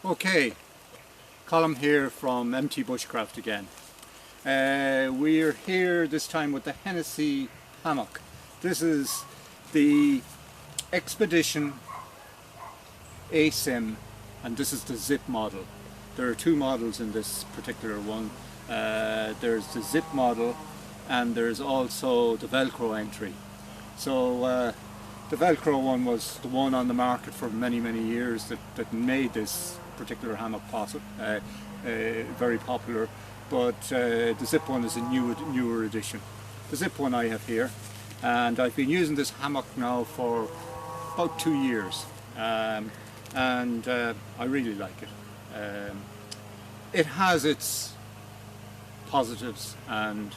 Okay, Colin here from MT Bushcraft again. We're here this time with the Hennessy hammock. This is the Expedition ASIM and this is the zip model. There are two models in this particular one. There's the zip model and there's also the Velcro entry. So the Velcro one was the one on the market for many years that made this particular hammock very popular, but the zip one is a newer edition. The zip one I have here, and I've been using this hammock now for about 2 years, and I really like it. It has its positives and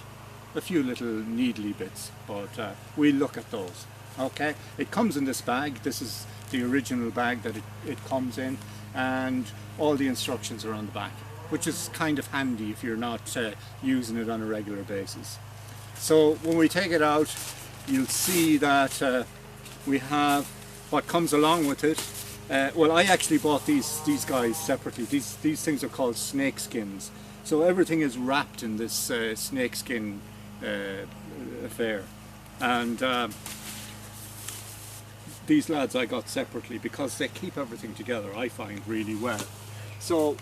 a few little needly bits, but we'll look at those. Okay, it comes in this bag. This is the original bag that it comes in, and all the instructions are on the back, which is kind of handy if you're not using it on a regular basis. So when we take it out, you'll see that we have what comes along with it. Well, I actually bought these guys separately. These things are called snake skins. So everything is wrapped in this snake skin affair, and these lads I got separately because they keep everything together, I find, really well. So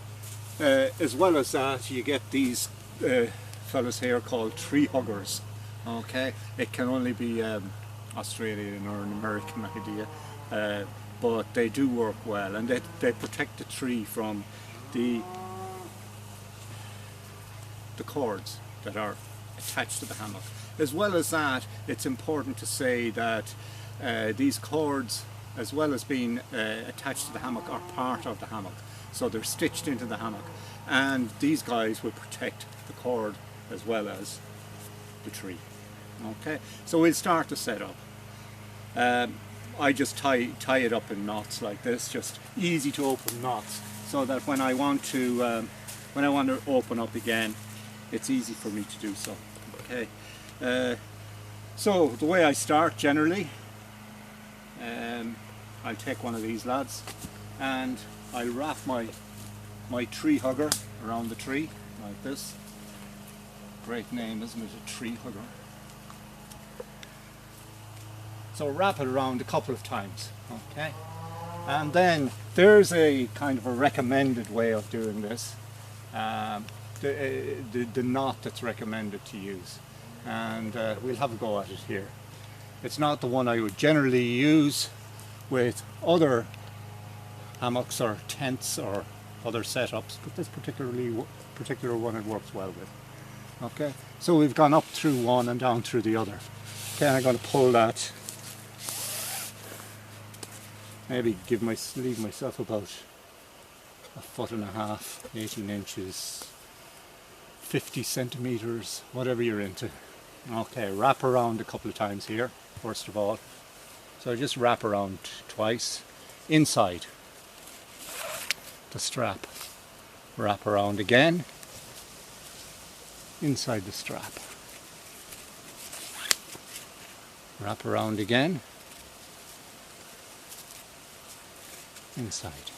as well as that, you get these fellas here called tree huggers. Okay, it can only be Australian or an American idea, but they do work well, and they protect the tree from the cords that are attached to the hammock. As well as that, it's important to say that these cords, as well as being attached to the hammock, are part of the hammock. So they're stitched into the hammock, and these guys will protect the cord as well as the tree. Okay, so we'll start the setup. I just tie it up in knots like this, just easy to open knots, so that when I want to open up again, it's easy for me to do so. Okay, so the way I start generally, I'll take one of these lads and I'll wrap my tree hugger around the tree like this. Great name, isn't it? A tree hugger. So wrap it around a couple of times, okay? And then there's a kind of a recommended way of doing this, the knot that's recommended to use, and we'll have a go at it here. It's not the one I would generally use with other hammocks or tents or other setups, but this particular one it works well with. Okay, so we've gone up through one and down through the other. Okay, I'm going to pull that. Maybe leave myself about 1.5 feet, 18 inches, 50 centimeters, whatever you're into. Okay, wrap around a couple of times here, first of all. So just wrap around twice, inside the strap. Wrap around again, inside the strap. Wrap around again, inside.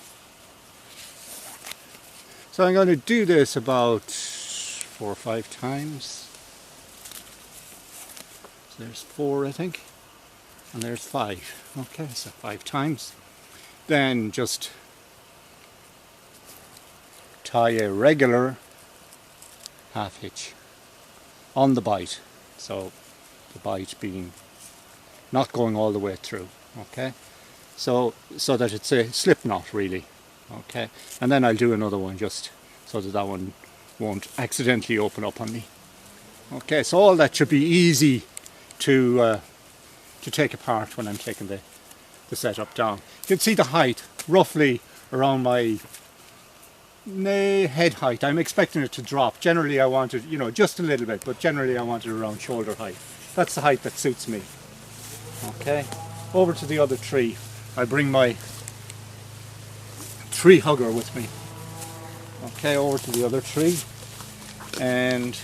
So I'm going to do this about 4 or 5 times. So there's 4, I think, and there's 5. Okay, so 5 times. Then just tie a regular half hitch on the bite, so the bite being not going all the way through. Okay, so that it's a slip knot really. Okay, and then I'll do another one just so that one won't accidentally open up on me. Okay, so all that should be easy to take apart when I'm taking the setup down. You can see the height roughly around my head height. I'm expecting it to drop. Generally I want it, just a little bit, but generally I want it around shoulder height. That's the height that suits me. Okay, over to the other tree. I bring my tree hugger with me. Okay, over to the other tree, and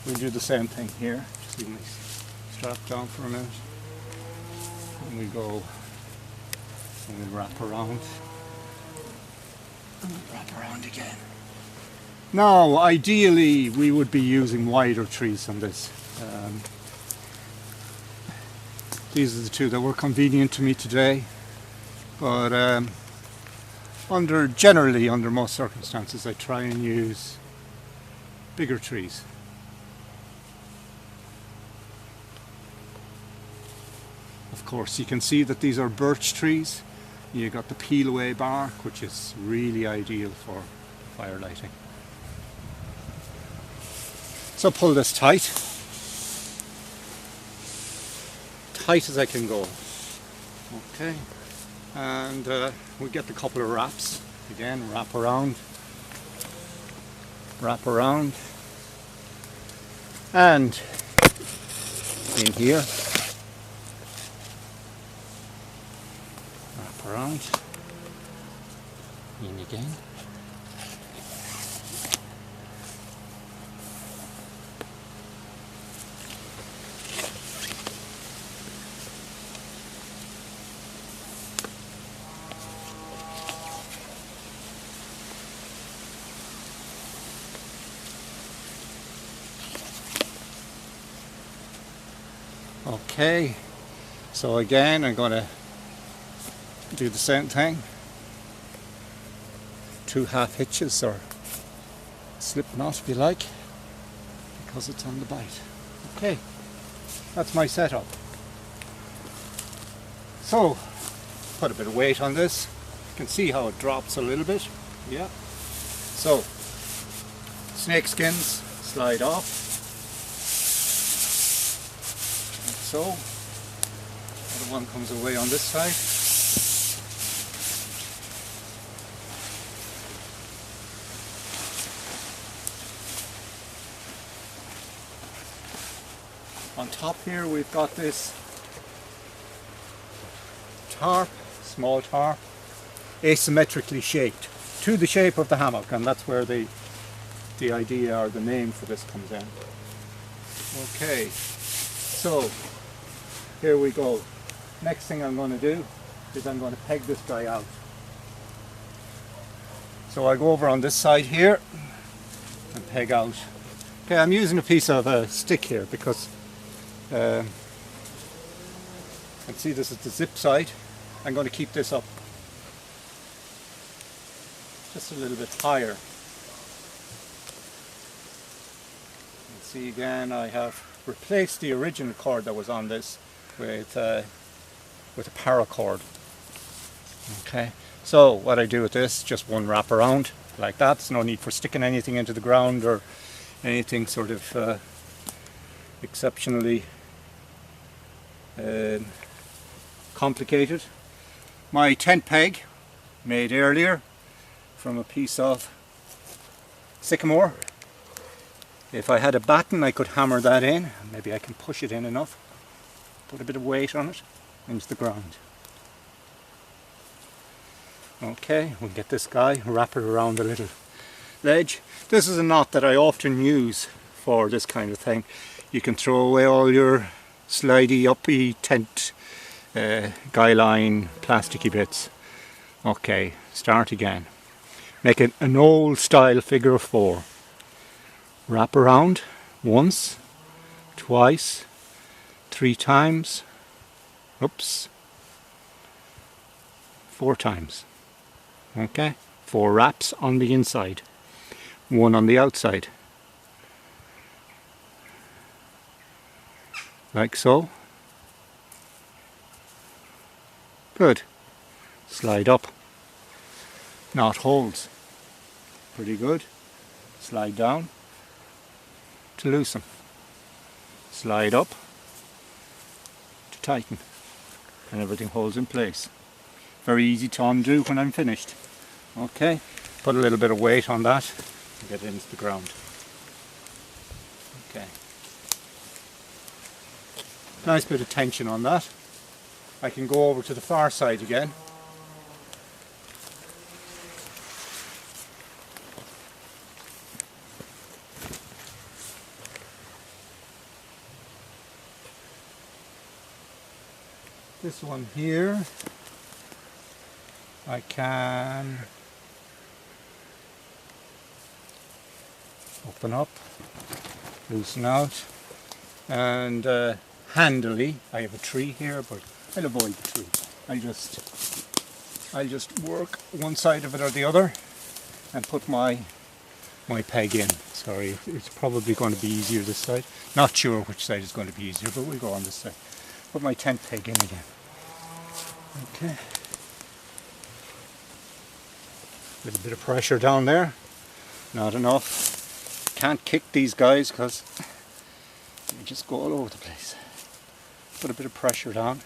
we'll do the same thing here. Just leave my strap down for a minute, and we go and we'll wrap around. Wrap around again. Now, ideally, we would be using wider trees on this. These are the two that were convenient to me today, but generally under most circumstances I try and use bigger trees. Of course, you can see that these are birch trees. You got the peel away bark, which is really ideal for fire lighting. So pull this tight as I can go. Okay, and we get the couple of wraps again. Wrap around, and in here. Wrap around, in again. Okay, so again I'm going to do the same thing. 2 half hitches, or slip knot if you like, because it's on the bite. Okay, that's my setup. So put a bit of weight on this. You can see how it drops a little bit. Yeah. So snake skins slide off. So, the other one comes away on this side. On top here we've got this tarp, small tarp, asymmetrically shaped to the shape of the hammock, and that's where the idea or the name for this comes in. Okay, so here we go. Next thing I'm going to do is I'm going to peg this guy out. So I go over on this side here and peg out. Okay, I'm using a piece of stick here because you can see this is the zip side. I'm going to keep this up just a little bit higher. You can see again I have replaced the original cord that was on this with a paracord. Okay, so what I do with this, just one wrap around like that. There's no need for sticking anything into the ground or anything sort of exceptionally complicated. My tent peg, made earlier from a piece of sycamore. If I had a batten I could hammer that in. Maybe I can push it in enough. Put a bit of weight on it into the ground. Okay, we'll get this guy, wrap it around a little ledge. This is a knot that I often use for this kind of thing. You can throw away all your slidey uppy tent guy line plasticky bits. Okay, start again. Make it an old style figure of 4. Wrap around once, twice, 3 times, oops, 4 times. Okay, 4 wraps on the inside, 1 on the outside, like so. Good. Slide up. Knot holds. Pretty good. Slide down to loosen. Slide up to tighten. And everything holds in place. Very easy to undo when I'm finished. Okay, put a little bit of weight on that and get it into the ground. Okay. Nice bit of tension on that. I can go over to the far side again. This one here, I can Open up, loosen out, and handily, I have a tree here, but I'll avoid the tree. I'll just work one side of it or the other and put my peg in. Sorry, it's probably going to be easier this side. Not sure which side is going to be easier, but we'll go on this side. Put my tent peg in again. Okay. A little bit of pressure down there. Not enough. Can't kick these guys because they just go all over the place. Put a bit of pressure down.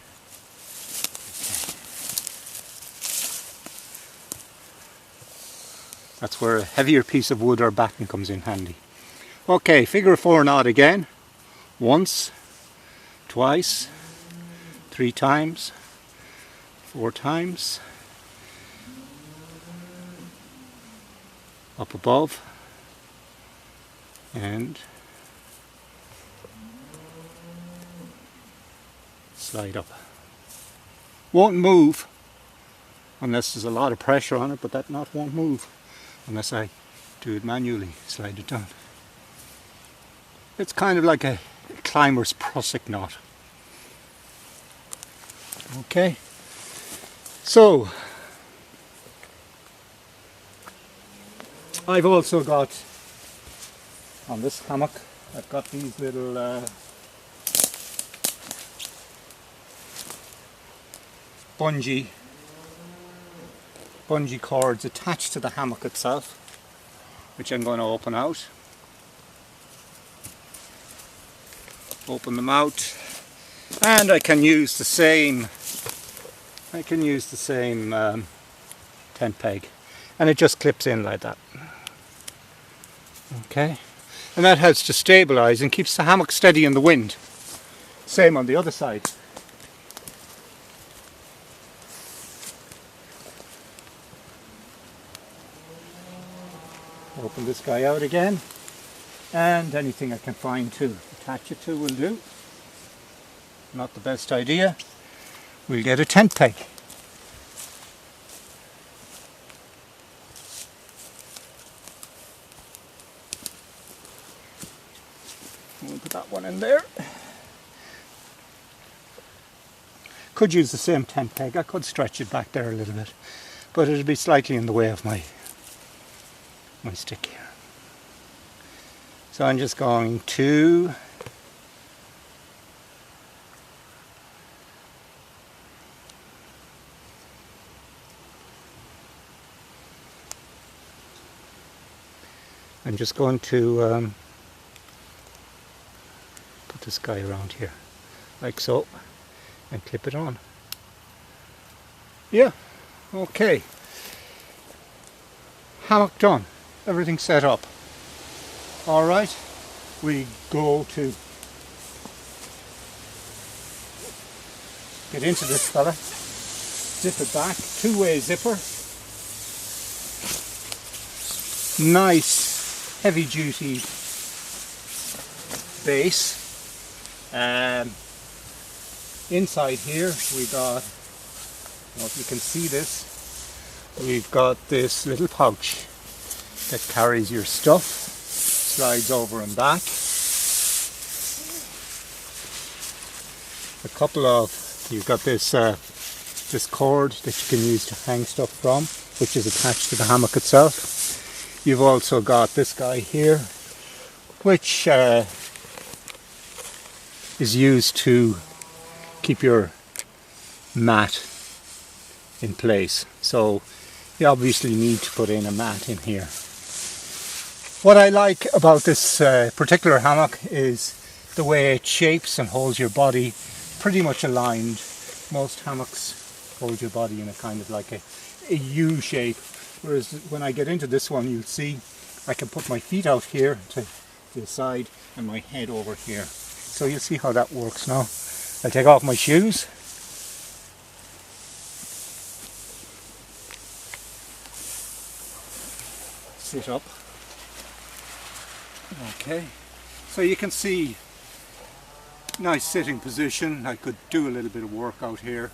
That's where a heavier piece of wood or batten comes in handy. Okay, figure 4 knot again. Once, twice, 3 times, 4 times. Up above. And slide up. Won't move unless there's a lot of pressure on it, but that knot won't move unless I do it manually, slide it down. It's kind of like a climber's prusik knot. Okay, so I've also got on this hammock, I've got these little bungee cords attached to the hammock itself, which I'm going to open out. Open them out, and I can use the same tent peg, and it just clips in like that. Okay, and that helps to stabilize and keeps the hammock steady in the wind. Same on the other side. Open this guy out again, and anything I can find to attach it to will do. Not the best idea. We'll get a tent peg. We'll put that one in there. Could use the same tent peg. I could stretch it back there a little bit, but it'll be slightly in the way of my stick here. So I'm just going to put this guy around here like so and clip it on. Yeah, okay. Hammock done. Everything set up. Alright, we go to get into this fella, zip it back, 2-way zipper, nice heavy duty base. Inside here we got, I don't know if you can see this, we've got this little pouch that carries your stuff, slides over and back. You've got this this cord that you can use to hang stuff from, which is attached to the hammock itself. You've also got this guy here, which is used to keep your mat in place. So you obviously need to put in a mat in here. What I like about this particular hammock is the way it shapes and holds your body pretty much aligned. Most hammocks hold your body in a kind of like a U shape, whereas when I get into this one, you'll see I can put my feet out here to the side and my head over here. So you'll see how that works now. I'll take off my shoes. Sit up. Okay, so you can see nice sitting position. I could do a little bit of work out here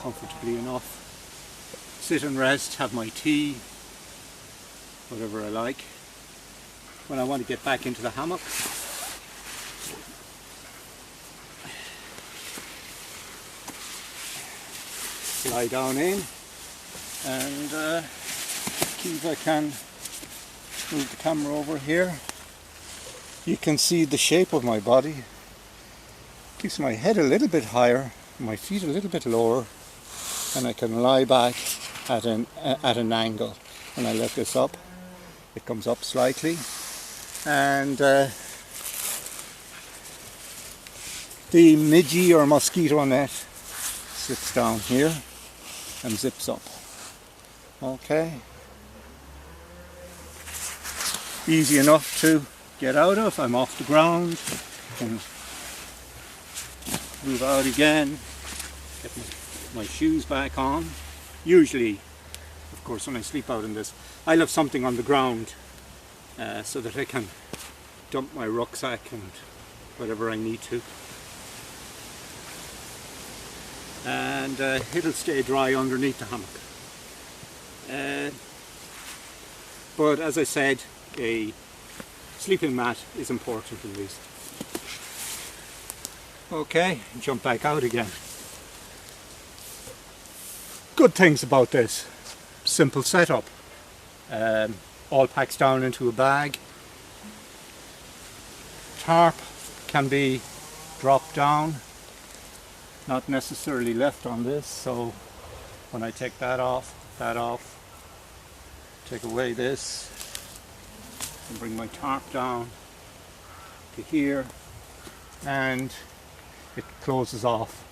comfortably enough. Sit and rest, have my tea, whatever I like. When I want to get back into the hammock, lie down in, and see if I can move the camera over here. You can see the shape of my body. Keeps my head a little bit higher, my feet a little bit lower, and I can lie back at an angle. When I lift this up, it comes up slightly, and the midgie or mosquito net slips down here and zips up. Okay, easy enough to get out of. I'm off the ground, and move out again, get my shoes back on. Usually, of course, when I sleep out in this, I'll have something on the ground so that I can dump my rucksack and whatever I need to. And it'll stay dry underneath the hammock. But as I said, a sleeping mat is important at least. Okay, jump back out again. Good things about this: simple setup. All packs down into a bag. Tarp can be dropped down, not necessarily left on this, so when I take that off, take away this, and bring my tarp down to here, and it closes off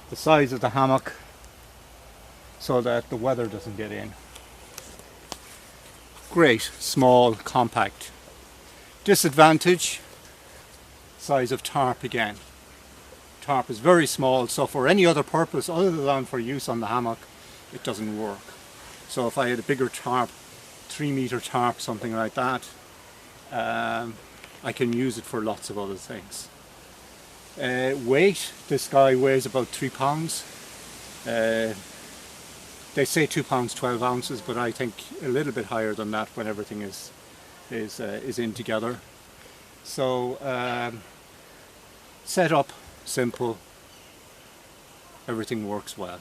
the sides of the hammock so that the weather doesn't get in. Great, small, compact. Disadvantage, size of tarp again. Tarp is very small, so for any other purpose other than for use on the hammock, it doesn't work. So if I had a bigger tarp, 3-meter tarp, something like that, I can use it for lots of other things. Weight, this guy weighs about 3 pounds. They say 2 pounds 12 ounces, but I think a little bit higher than that when everything is in together. So set up, simple, everything works well.